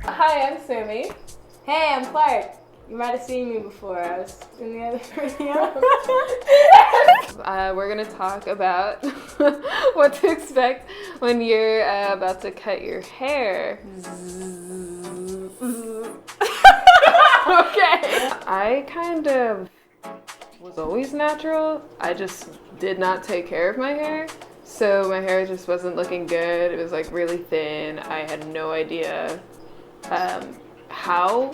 Hi, I'm Sieee. Hey, I'm Clark. You might have seen me before. I was in the other video. We're gonna talk about what to expect when you're about to cut your hair. Okay. I kind of was always natural. I just did not take care of my hair. So my hair just wasn't looking good. It was like really thin. I had no idea how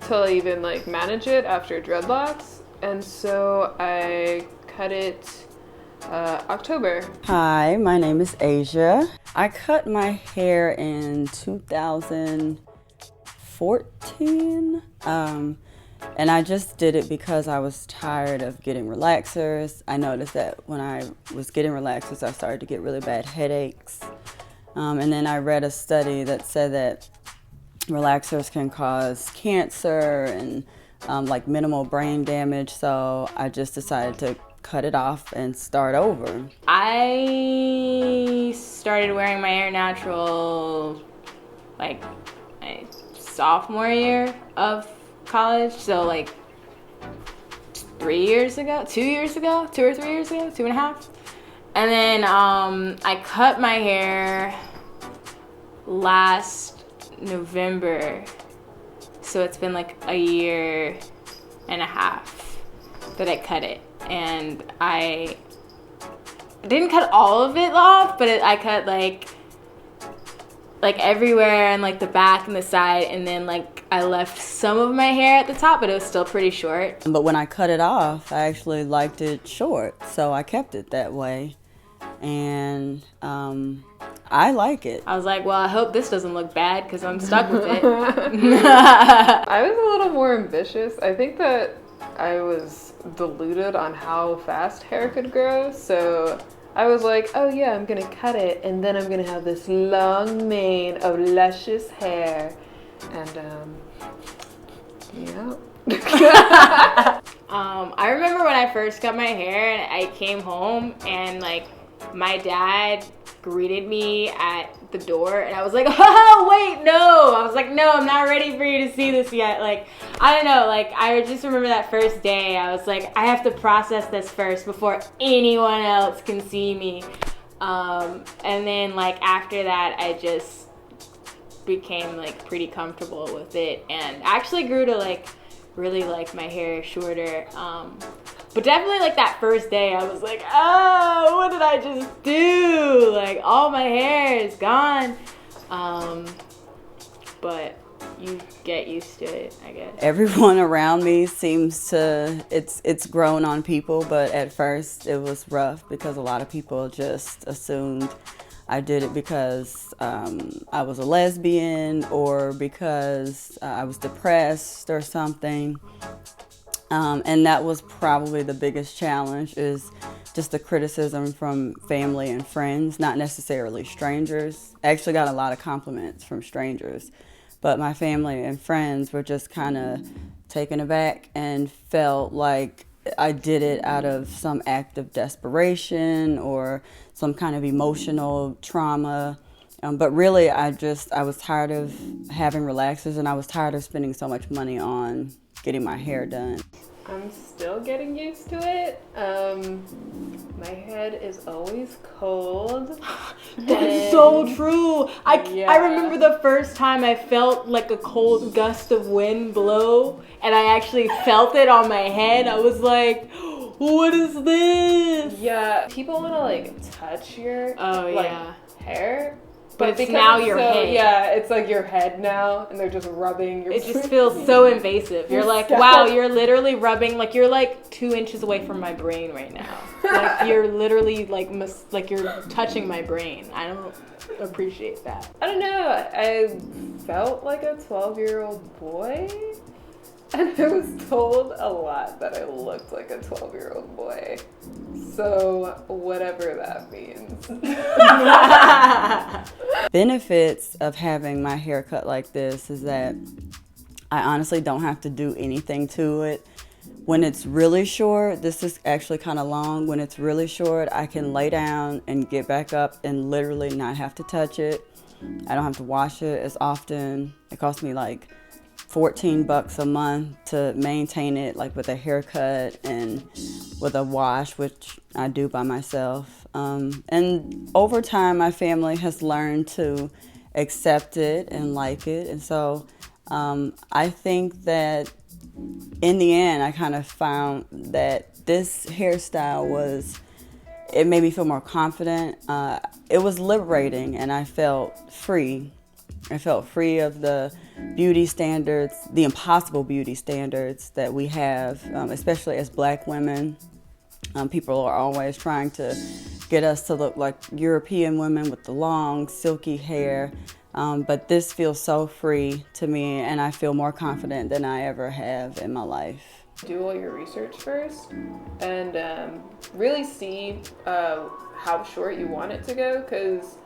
to even like manage it after dreadlocks. And so I cut it October. Hi, my name is Asia. I cut my hair in 2014. And I just did it because I was tired of getting relaxers. I noticed that when I was getting relaxers, I started to get really bad headaches. And then I read a study that said that relaxers can cause cancer and like minimal brain damage. So I just decided to cut it off and start over. I started wearing my hair natural like my sophomore year of college, so like 2 years ago, 2 or 3 years ago, 2.5. And then I cut my hair last November, so it's been like 1.5 years that I cut it. And I didn't cut all of it off, but I cut like everywhere and like the back and the side, and then like I left some of my hair at the top, but it was still pretty short. But when I cut it off, I actually liked it short, so I kept it that way. And I like it. I was like, well, I hope this doesn't look bad because I'm stuck with it. I was a little more ambitious. I think that I was deluded on how fast hair could grow, so I was like, oh yeah, I'm gonna cut it and then I'm gonna have this long mane of luscious hair. And yeah. I remember when I first cut my hair and I came home and like my dad greeted me at the door and I was like, oh wait, no. I was like, no, I'm not ready for you to see this yet. Like, I don't know, like I just remember that first day I was like, I have to process this first before anyone else can see me. And then like after that I just became like pretty comfortable with it and actually grew to like really like my hair shorter. But definitely like that first day I was like, oh, what did I just do? Like all my hair is gone. But you get used to it, I guess. Everyone around me seems to, it's grown on people, but at first it was rough because a lot of people just assumed I did it because I was a lesbian or because I was depressed or something. And that was probably the biggest challenge, is just the criticism from family and friends, not necessarily strangers. I actually got a lot of compliments from strangers, but my family and friends were just kind of taken aback and felt like I did it out of some act of desperation or some kind of emotional trauma. But really, I was tired of having relaxers and I was tired of spending so much money on getting my hair done. I'm still getting used to it. My head is always cold. That's so true. I remember the first time I felt like a cold gust of wind blow and I actually felt it on my head. I was like, what is this? Yeah, people want to like touch your hair. But it's now your head. Yeah, it's like your head now, and they're just rubbing your... It just feels so invasive. You're like, wow, you're literally rubbing, like you're like 2 inches away from my brain right now. Like you're literally like you're touching my brain. I don't appreciate that. I don't know, I felt like a 12-year-old boy, and I was told a lot that I looked like a 12-year-old boy. So whatever that means. Benefits of having my hair cut like this is that I honestly don't have to do anything to it. When it's really short, this is actually kind of long. When it's really short, I can lay down and get back up and literally not have to touch it. I don't have to wash it as often. It costs me like $14 a month to maintain it, like with a haircut and with a wash, which I do by myself. And over time, my family has learned to accept it and like it. And so I think that in the end, I kind of found that this hairstyle it made me feel more confident. It was liberating, and I felt free. I felt free of the beauty standards, the impossible beauty standards that we have, especially as Black women. People are always trying to get us to look like European women with the long, silky hair. But this feels so free to me, and I feel more confident than I ever have in my life. Do all your research first and really see how short you want it to go, because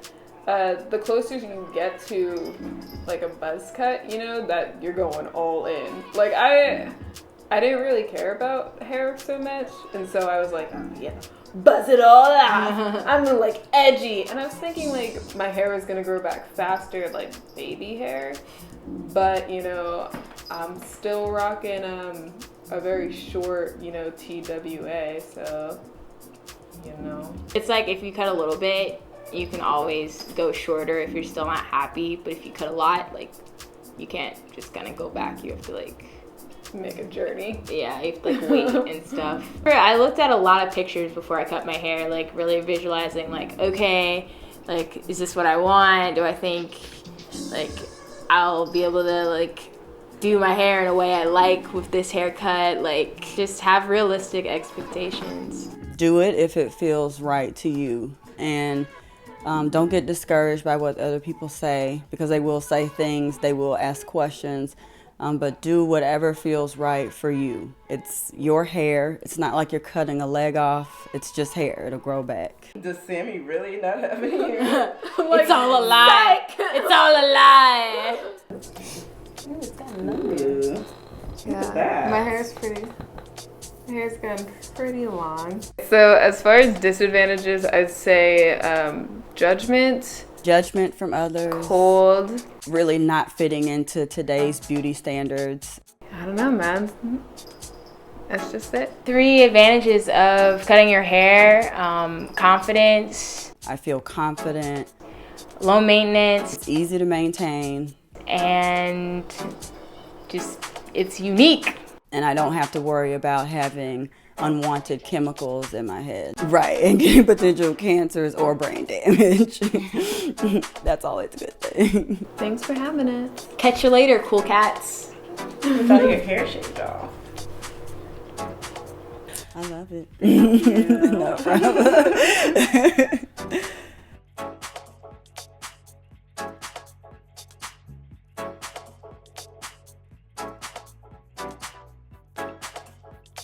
the closer you get to like a buzz cut, you know, that you're going all in. Like I didn't really care about hair so much, and so I was like, oh, yeah, buzz it all out. I'm like edgy, and I was thinking like my hair was gonna grow back faster, like baby hair, but you know, I'm still rocking a very short, you know, TWA, so you know. It's like if you cut a little bit, you can always go shorter if you're still not happy, but if you cut a lot, like you can't just kind of go back. You have to like make a journey. Yeah, you have to like wait and stuff. I looked at a lot of pictures before I cut my hair, like really visualizing like, okay, like is this what I want? Do I think like I'll be able to like do my hair in a way I like with this haircut? Like just have realistic expectations. Do it if it feels right to you, and don't get discouraged by what other people say, because they will say things, they will ask questions, but do whatever feels right for you. It's your hair. It's not like you're cutting a leg off. It's just hair. It'll grow back. Does Sammy really not have any hair? Like, it's all a lie. It's all a lie. Ooh, it's got number. Yeah, my hair's pretty. My hair's gotten pretty long. So as far as disadvantages, I'd say judgment. Judgment from others. Cold. Really not fitting into today's beauty standards. I don't know, man. That's just it. 3 advantages of cutting your hair: confidence. I feel confident. Low maintenance. It's easy to maintain. And just, it's unique. And I don't have to worry about having unwanted chemicals in my head. Right, and getting potential cancers or brain damage. That's always a good thing. Thanks for having us. Catch you later, cool cats. Without your hair shaved off. I love it. Yeah. No problem.